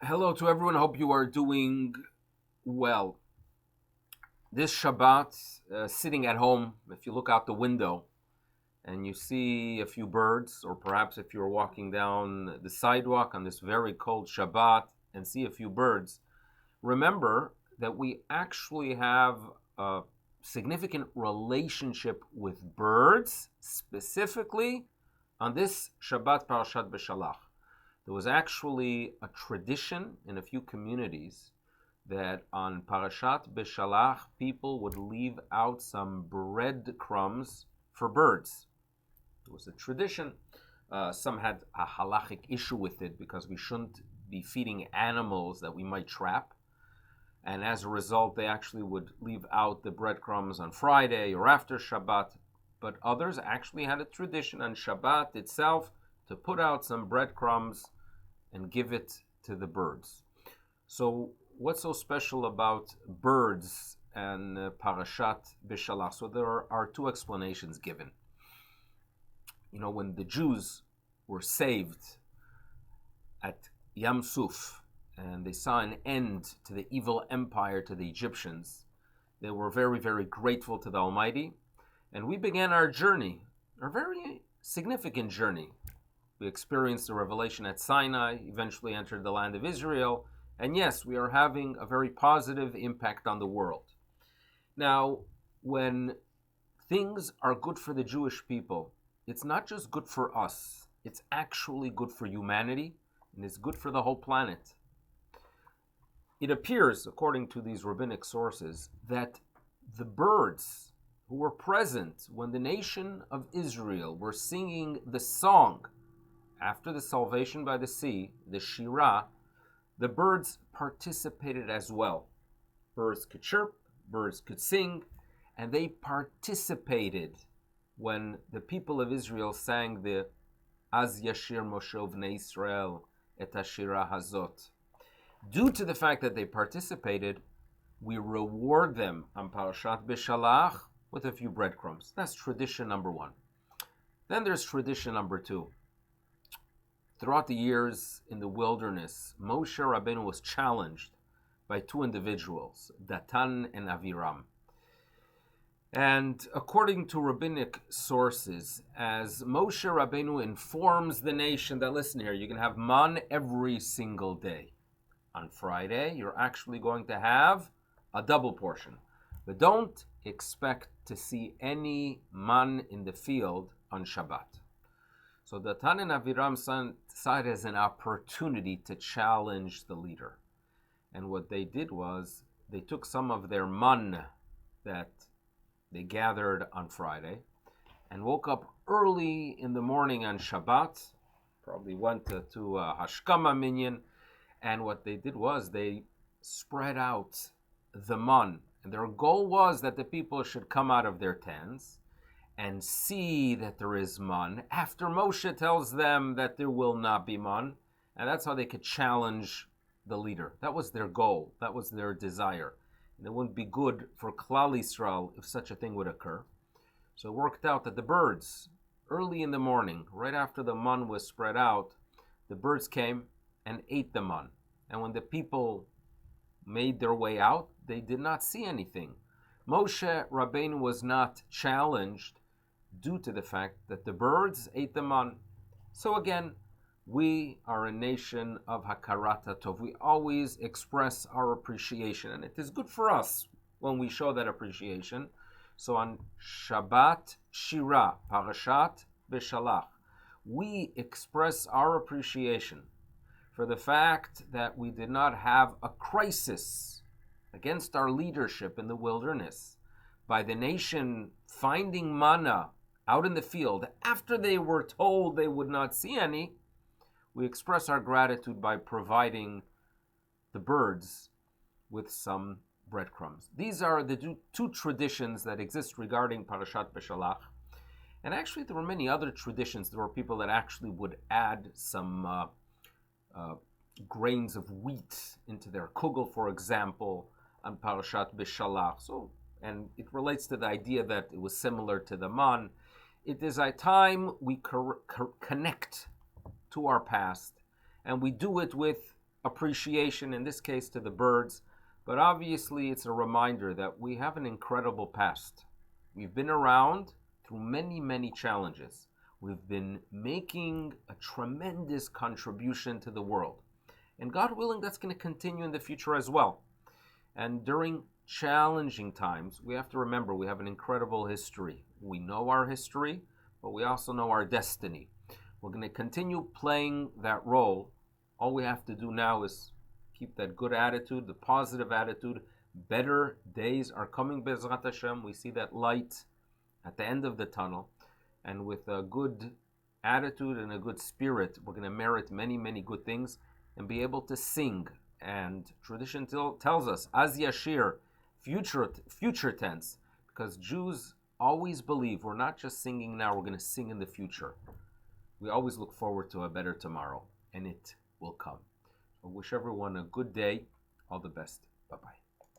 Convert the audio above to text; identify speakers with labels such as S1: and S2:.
S1: Hello to everyone. Hope you are doing well. This Shabbat, sitting at home, if you look out the window and you see a few birds, or perhaps if you're walking down the sidewalk on this very cold Shabbat and see a few birds, remember that we actually have a significant relationship with birds, specifically on this Shabbat Parashat Beshalach. There was actually a tradition in a few communities that on Parashat Beshalach, people would leave out some breadcrumbs for birds. It was a tradition. Some had a halachic issue with it because we shouldn't be feeding animals that we might trap. And as a result, they actually would leave out the breadcrumbs on Friday or after Shabbat. But others actually had a tradition on Shabbat itself to put out some breadcrumbs and give it to the birds. So, what's so special about birds and Parashat Beshalach? So, there are two explanations given. When the Jews were saved at Yam Suf and they saw an end to the evil empire to the Egyptians, they were very, very grateful to the Almighty. And we began our journey, our very significant journey. We experienced the revelation at Sinai, eventually entered the land of Israel, and yes, we are having a very positive impact on the world. Now, when things are good for the Jewish people, it's not just good for us, it's actually good for humanity, and it's good for the whole planet. It appears, according to these rabbinic sources, that the birds who were present when the nation of Israel were singing the song after the salvation by the sea, the Shirah, the birds participated as well. Birds could chirp, birds could sing, and they participated when the people of Israel sang the Az Yashir Moshe Vnei Israel et Hashira Hazot. Due to the fact that they participated, we reward them on Parashat Beshalach with a few breadcrumbs. That's tradition number one. Then there's tradition number two. Throughout the years in the wilderness, Moshe Rabbeinu was challenged by two individuals, Datan and Aviram. And according to rabbinic sources, as Moshe Rabbeinu informs the nation that, listen here, you can have man every single day. On Friday, you're actually going to have a double portion. But don't expect to see any man in the field on Shabbat. So Datan and Aviram saw it as an opportunity to challenge the leader. And what they did was they took some of their man that they gathered on Friday and woke up early in the morning on Shabbat, probably went to Hashkama Minyan, and what they did was they spread out the man. And their goal was that the people should come out of their tents and see that there is man after Moshe tells them that there will not be man. And that's how they could challenge the leader. That was their goal. That was their desire. And it wouldn't be good for Klal Yisrael if such a thing would occur. So it worked out that the birds, early in the morning, right after the man was spread out, the birds came and ate the man. And when the people made their way out, they did not see anything. Moshe Rabbeinu was not challenged due to the fact that the birds ate the man. So again, we are a nation of Hakarat Tov. We always express our appreciation, and it is good for us when we show that appreciation. So on Shabbat Shirah, Parashat Beshalach, we express our appreciation for the fact that we did not have a crisis against our leadership in the wilderness by the nation finding manna out in the field after they were told they would not see any. We express our gratitude by providing the birds with some breadcrumbs. These are the two traditions that exist regarding Parashat Beshalach. And actually, there were many other traditions. There were people that actually would add some grains of wheat into their kugel, for example, on Parashat Beshalach. So, and it relates to the idea that it was similar to the man. It is a time we connect to our past, and we do it with appreciation, in this case to the birds, but obviously it's a reminder that we have an incredible past. We've been around through many, many challenges. We've been making a tremendous contribution to the world. And God willing, that's going to continue in the future as well. And during challenging times, we have to remember we have an incredible history. We know our history, but we also know our destiny. We're going to continue playing that role. All we have to do now is keep that good attitude, the positive attitude. Better days are coming, Bezrat Hashem. We see that light at the end of the tunnel. And with a good attitude and a good spirit, we're going to merit many, many good things and be able to sing. And tradition tells us, Az Yashir, future tense, because Jews always believe we're not just singing now, we're going to sing in the future. We always look forward to a better tomorrow, and it will come. I wish everyone a good day. All the best. Bye-bye.